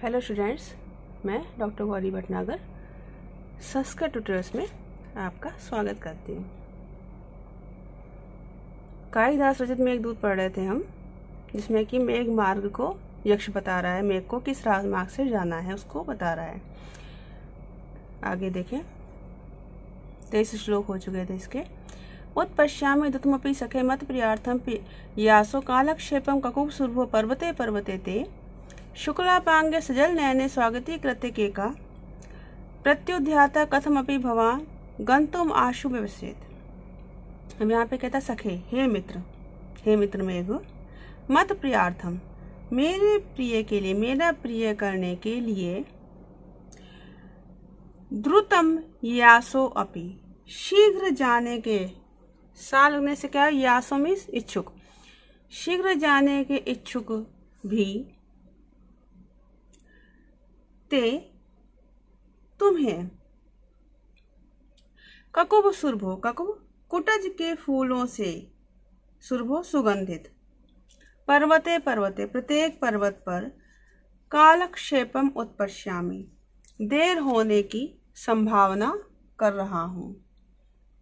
Hello students, मैं doctor Gauri Bhatnagar Sanskrit tutors में आपका स्वागत करती हूँ। कालिदास रचित मेघदूत पढ़ रहे थे हम, जिसमें कि मेघ मार्ग को यक्ष बता रहा है, मेघ को किस राजमार्ग से जाना है उसको बता रहा है। आगे देखें, 23 श्लोक हो चुके थे इसके। उत्पश्यामि दुतमपि सखे मत प्रियार्थम यासो कालक्षेपम ककुब सुरभो पर्वते पर्वते ते शुक्लापांगे सजल नयने स्वागती कृत्य के का प्रत्युध्याता कथमपि भवान गंतुम आशु व्यवसेत। हम यहाँ पे कहता सखे, हे मित्र मेघ, मत प्रियार्थम, मेरे प्रिय के लिए, मेरा प्रिय करने के लिए, द्रुतम यासो अपि, शीघ्र जाने के, सा लगने से क्या, यासो मीन्स इच्छुक, शीघ्र जाने के इच्छुक भी, ते तुम्हें, ककुब सुरभो, ककुब कुटज के फूलों से, सुरभो सुगंधित, पर्वते पर्वते प्रत्येक पर्वत पर, कालक्षेपम उत्पश्यामि, देर होने की संभावना कर रहा हूं।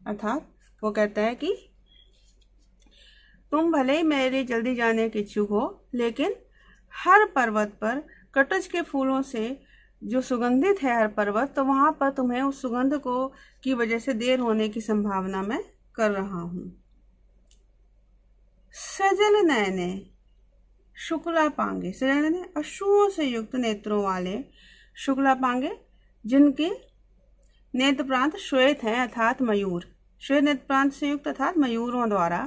अर्थात वो कहता है कि तुम भले ही मेरे जल्दी जाने के इच्छुक हो, लेकिन हर पर्वत पर कटज के फूलों से जो सुगंधित है हर पर्वत, तो वहां पर तुम्हें उस सुगंध को की वजह से देर होने की संभावना मैं कर रहा हूं। सजल नयने शुक्लापांगे, सजल नयने अश्रुओं से युक्त नेत्रों वाले, शुक्लापांगे जिनके नेत्र प्रांत श्वेत हैं अर्थात मयूर, श्वेत नेत्र प्रांत से युक्त अर्थात मयूरों द्वारा,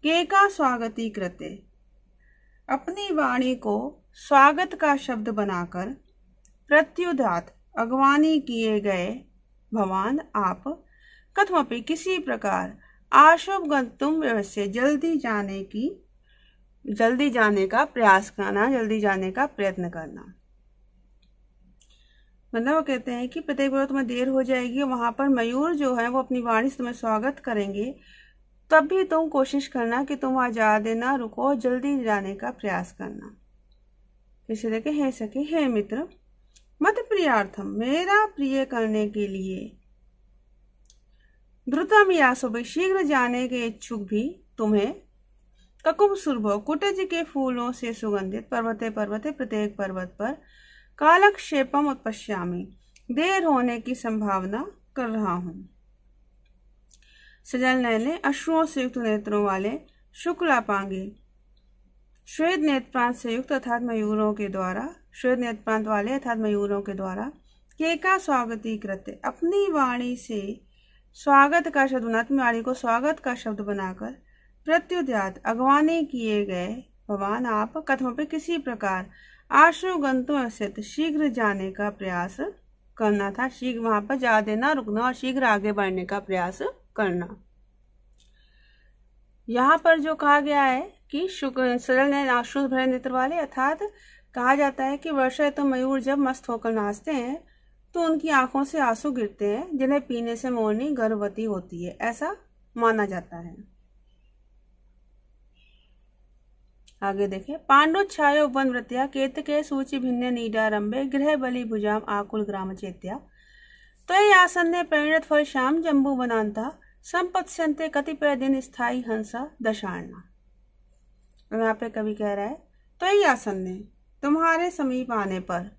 केका स्वागती कृत्य, अपनी वाणी को स्वागत का शब्द बनाकर, प्रत्युदात अगवानी किए गए, भवान आप, कथमपि किसी प्रकार, आशुभ गंतुम व्यवस्य जल्दी जाने का प्रयास करना, जल्दी जाने का प्रयत्न करना। मतलब वो कहते हैं कि प्रत्येक बार तुम्हें देर हो जाएगी, वहां पर मयूर जो है वो अपनी वाणी से तुम्हें स्वागत करेंगे, तब भी तुम कोशिश करना कि तुम वहां जा देना, रुको, जल्दी जाने का प्रयास करना। इसे देखे, हे सखे, हे मित्र, मत प्रियार्थम, मेरा प्रिय करने के लिए, द्रुतम यासो, शीघ्र जाने के इच्छुक भी तुम्हें, ककुब सुरभो, कुटज के फूलों से सुगंधित, पर्वते पर्वते प्रत्येक पर्वत पर, कालक्षेपम उत्पश्यामि, देर होने की संभावना कर रहा हूं। सजल नयने अश्रुओं से युक्त नेत्रों वाले, शुक्लापांगे श्वेत नेत्र प्रांत से युक्त अर्थात मयूरों के द्वारा, श्वेत नेत्र प्रांत वाले अर्थात मयूरों के द्वारा, केका स्वागती कृत्य, अपनी वाणी से स्वागत का शब्द, अपनी वाणी को स्वागत का शब्द बनाकर, प्रत्युद्यात अगवानी किए गए, भगवान आप, कथमपि किसी प्रकार, आशु गंतुम स्थित, शीघ्र जाने का प्रयास करना था, शीघ्र वहां पर जा देना, रुकना और शीघ्र आगे बढ़ने का प्रयास करना। यहाँ पर जो कहा गया है कि सजल ने आश्रु भरे नेत्र वाले, अर्थात कहा जाता है कि वर्षा ऋतु मयूर जब मस्त होकर नाचते हैं तो उनकी आंखों से आंसू गिरते हैं, जिन्हें पीने से मोरनी गर्भवती होती है, ऐसा माना जाता है। आगे देखें, पांडुच्छायो वन वृत्या केतके सूचि भिन्न नीडारंभे गृह बलि भुजाम आकुल ग्राम चेत्या तय आसन्ने परिणत फल श्याम जम्बू वनांता संपत्स्यन्ते कतिपय दिन स्थायी हंसा दशार्णा। यहाँ पे कवि कह रहा है, तय आसन्ने, तुम्हारे समीप आने पर,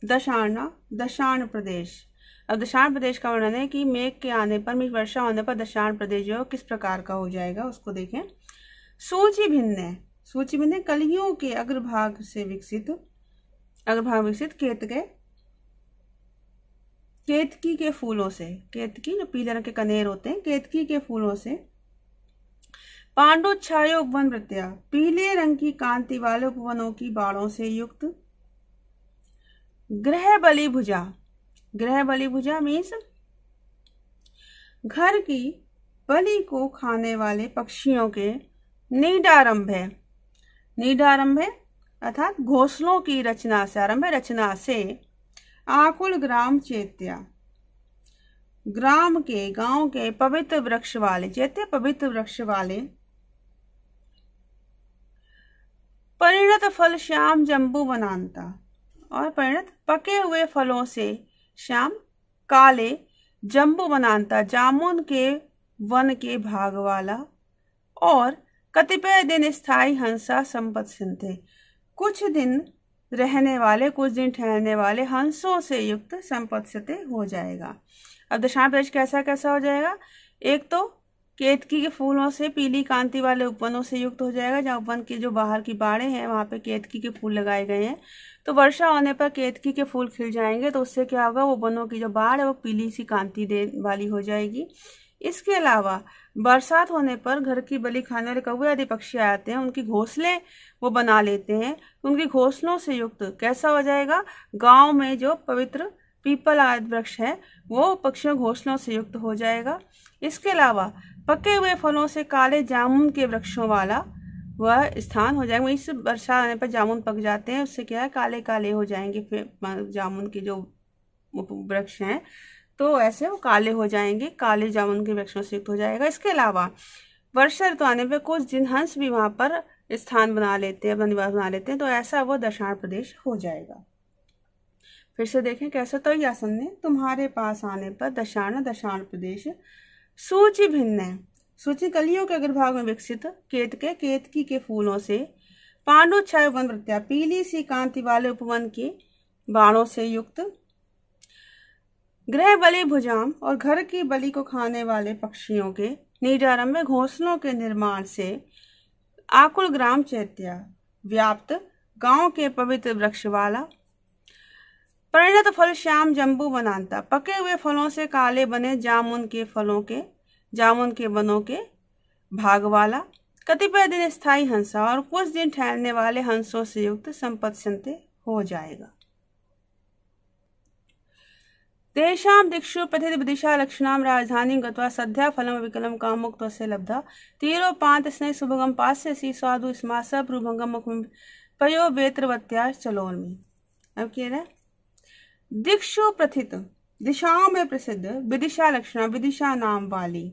दशार्णा, दशार्ण प्रदेश। अब दशार्ण प्रदेश का वर्णन है कि मेघ के आने पर, वर्षा होने पर दशार्ण प्रदेश जो किस प्रकार का हो जाएगा उसको देखें। सूचि भिन्न, सूचि भिन्न कलियों के अग्रभाग विकसित केतकी के फूलों से, केतकी जो पीले रंग के कनेर होते हैं, केतकी के फूलों से, पांडुच्छायो उपवन वृत्या, पीले रंग की कांति वाले उपवनों की बाड़ों से युक्त, गृह बलि भुजा, गृह बलि भुजा मीन्स घर की बलि को खाने वाले पक्षियों के, नीडारंभे, नीडारंभे अर्थात घोंसलों की रचना से, आरंभ रचना से, आकुल ग्राम चेत्या, ग्राम के, गांव के पवित्र वृक्ष वाले, चैत्य पवित्र वृक्ष वाले, परिणत फल श्याम जम्बू वनांता, और परिणत पके हुए फलों से श्याम काले जम्बू बनाता जामुन के वन के भाग वाला और कतिपय दिन स्थायी हंसा संपत्ति थे। कुछ दिन रहने वाले, कुछ दिन ठहरने वाले हंसों से युक्त संपत्ति हो जाएगा। अब दशाण प्रदेश कैसा कैसा हो जाएगा? एक तो केतकी के फूलों से पीली कांति वाले उपवनों से युक्त हो जाएगा, जहाँ उपवन की जो बाहर की बाड़े हैं वहां पे केतकी के फूल लगाए गए हैं। तो वर्षा होने पर केतकी के फूल खिल जाएंगे, तो उससे क्या होगा, वो वनों की जो बाढ़ है वो पीली सी कांति दे वाली हो जाएगी। इसके अलावा बरसात होने पर घर की बलि खाने वाले कौवे आदि पक्षी आते हैं, उनकी घोंसले वो बना लेते हैं। उनकी घोंसलों से युक्त कैसा हो जाएगा? गांव में जो पवित्र पीपल आदि वृक्ष है वो पक्षियों घोंसलों से युक्त हो जाएगा। इसके अलावा पके हुए फलों से काले जामुन के वृक्षों वाला वह स्थान हो जाएगा। इस वर्षा आने पर जामुन पक जाते हैं, उससे क्या है, काले काले हो जाएंगे जामुन के जो वृक्ष हैं, तो ऐसे वो काले हो जाएंगे, काले जामुन के वृक्षों से युक्त हो जाएगा। इसके अलावा वर्षा ऋतु आने पर कुछ दिन हंस भी वहां पर स्थान बना लेते हैं, अपना निवास बना लेते हैं, तो ऐसा वो दशाण प्रदेश हो जाएगा। फिर से देखें कैसे। तो यासन ने तुम्हारे पास आने पर दशाण प्रदेश सूची भिन्न है। सूची कलियों के अग्रभाग में विकसित केतकी के फूलों से पांडु छाय वन प्रत्या पीली सी कांति वाले उपवन के बाणों से युक्त गृह बलि भुजाम और घर की बलि को खाने वाले पक्षियों के निडारम में घोंसलों के निर्माण से आकुल ग्राम चैत्या व्याप्त गांव के पवित्र वृक्ष वाला परिणत फल श्याम जम्बू बनाता पके हुए फलों से काले बने जामुन के वनों के भाग वाला कतिपय दिन स्थायी हंसा और कुछ दिन ठहरने वाले हंसों से युक्त संपत्ति हो जाएगा। तेषां दिक्षु प्रथित विदिशा लक्षणाम राजधानी गत्वा सद्या फलम विकलम कामुक्त से लब्धा तीरोपांत स्नेह सुभगम पास्य सी स्वादु स्मा सभ्रुभंगम मुखम पयो वेत्रवत्या चलोर्मी। अब कह रहा है दिक्षु प्रथित दिशाओं में प्रसिद्ध विदिशा लक्षणा विदिशा नाम वाली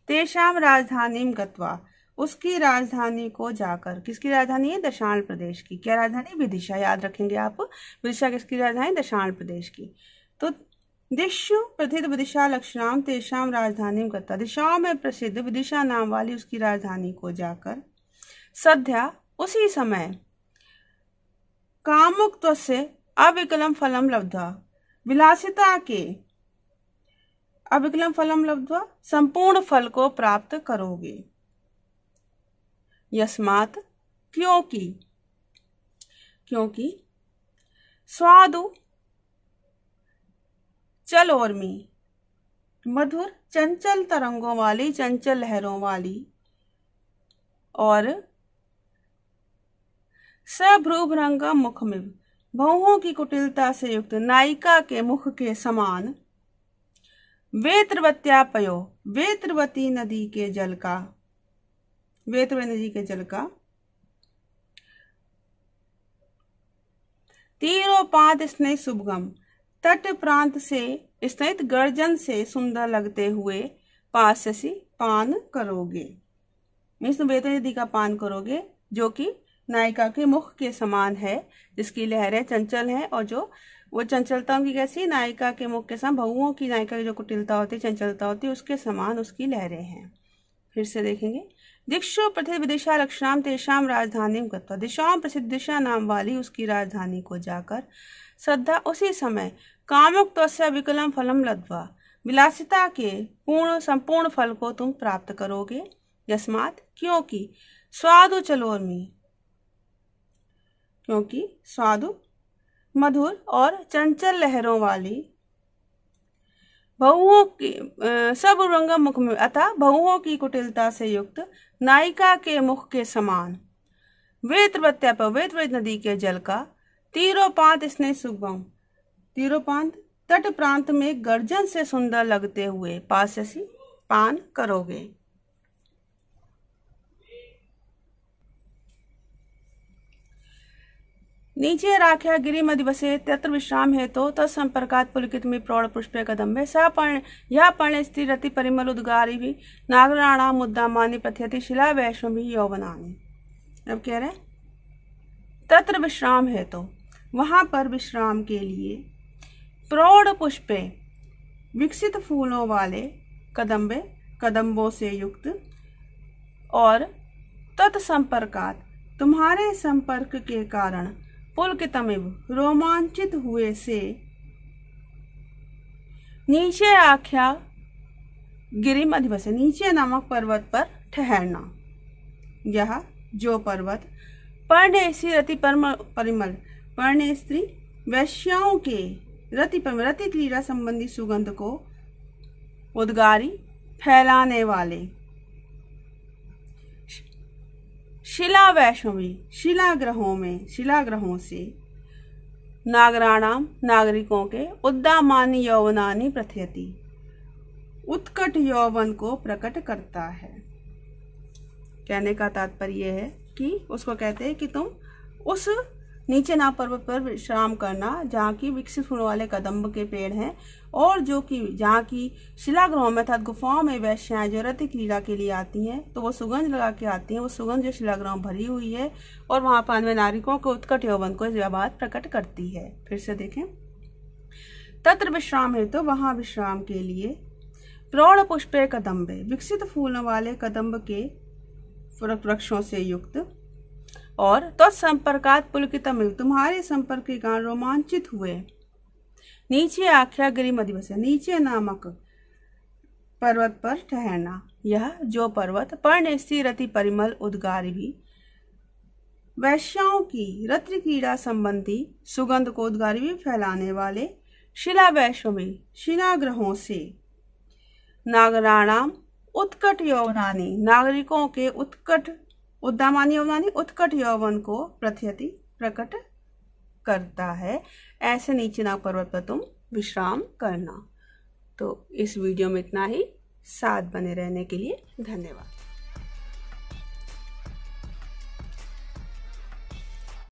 तेषाम राजधानी गत्वा उसकी राजधानी को जाकर, किसकी राजधानी है? दशाण प्रदेश की। क्या राजधानी? विदिशा। याद रखेंगे आप, विदिशा किसकी राजधानी? दशाण प्रदेश की। तो दिक्षु प्रथित विदिशा लक्षणाम तेषाम राजधानी गत्वा दिशाओं में प्रसिद्ध विदिशा नाम वाली उसकी राजधानी को जाकर सद्या उसी समय कामुक से अविकलम फलम लब्धा विलासिता के अविकलम फलम लब्ध्वा संपूर्ण फल को प्राप्त करोगे। यस्मात् क्योंकि स्वादु चलोर्मी मधुर चंचल तरंगों वाली, चंचल लहरों वाली और सभ्रूभृंग मुख में भौहों की कुटिलता से युक्त नायिका के मुख के समान वेत्रवत्यापयो वेत्रवती नदी के जल का तीरोपात स्नेह सुभगम तट प्रांत से स्थित गर्जन से सुंदर लगते हुए पास्यसी पान करोगे। मीन्स वेत्रवती नदी का पान करोगे जो कि नायिका के मुख के समान है, जिसकी लहरें चंचल हैं और जो वो चंचलता उनकी कैसी, नायिका के मुख के समान, बहुओं की नायिका की जो कुटिलता होती, चंचलता होती, उसके समान उसकी लहरें हैं। फिर से देखेंगे दिक्षु प्रथित विदिशा लक्षणाम तेषाम राजधानी गत्वा दिशाओं प्रसिद्ध दिशा नाम वाली उसकी राजधानी को जाकर सद्धा उसी समय कामुक त्वस्य विकलम फलम लब्ध्वा विलासिता के संपूर्ण फल को तुम प्राप्त करोगे। यस्मात् क्योंकि स्वादु चलोर्मी क्योंकि स्वादु मधुर और चंचल लहरों वाली बहुओं की सब रंगम मुख में अतः बहुओं की कुटिलता से युक्त नायिका के मुख के समान वेत्रवत्याप वेत्रवती नदी के जल का तीरोपांत स्नेह सुगम तीरोपांत तट प्रांत में गर्जन से सुंदर लगते हुए पास्यसी पान करोगे। नीचे राख्या गिरि मध्य बसे तत्र विश्राम हेतु तत्संपर्कात् पुलकित में प्रौढ़ पुष्पे कदम्बे सा पर्ण यह पर्ण स्थिर रति परिमल उद्गारी भी नागराणा मुद्दामानि प्रथयति शिला वैष्णवी यौवनानि। अब कह रहे तत्र विश्राम हेतु वहाँ पर विश्राम के लिए प्रौढ़ पुष्पे विकसित फूलों वाले कदम्बों से युक्त और तत्संपर्कात तुम्हारे संपर्क के कारण पुलकितमिव रोमांचित हुए से नीचे आख्या गिरिम अधिवसे नीचे नामक पर्वत पर ठहरना। यह जो पर्वत पर्णेसी रति परिमल पर्णेस्त्री वैश्याओं के रति क्रीड़ा संबंधी सुगंध को उद्गारी फैलाने वाले शिला वैष्णवी शिलाग्रहों से नागराणाम नागरिकों के उद्दामानि यौवनानि प्रथयति उत्कट यौवन को प्रकट करता है। कहने का तात्पर्य है कि उसको कहते हैं कि तुम उस नीचे नाग पर्वत पर विश्राम करना जहाँ की विकसित फूलों वाले कदम्ब के पेड़ हैं और जो कि जहाँ की शिलाग्रहों में अर्थात गुफाओं में वैश्याएं जो रति क्रीड़ा के लिए आती हैं तो वो सुगंध लगा के आती हैं। वो सुगंध जो शिलाग्रहों भरी हुई है और वहाँ पर में नागरिकों को उत्कट यौवन को यह बात प्रकट करती है। फिर से देखें, तत्र विश्राम है तो वहाँ विश्राम के लिए प्रौढ़ पुष्पे कदम्बे विकसित फूलों वाले कदम्ब के वृक्षों से युक्त और तत्संपर्कात पुलकितमिव तुम्हारे संपर्क के कारण रोमांचित हुए नीचे आख्या गिरिम अधिवसे नीचे नामक पर्वत पर ठहरना। यह जो पर्वत पर्णेसी रति परिमल उद्गारी भी वैश्याओं की रति क्रीड़ा संबंधी सुगंध को उद्गारी भी फैलाने वाले शिला वैष्णवी शिलाग्रहों से नागराणाम उत्कट यौवनानि नागरिकों के उद्दामानि यौवनानि उत्कट यौवन को प्रकट करता है। ऐसे नीचे नाग पर्वत पर तुम विश्राम करना। तो इस वीडियो में इतना ही। साथ बने रहने के लिए धन्यवाद।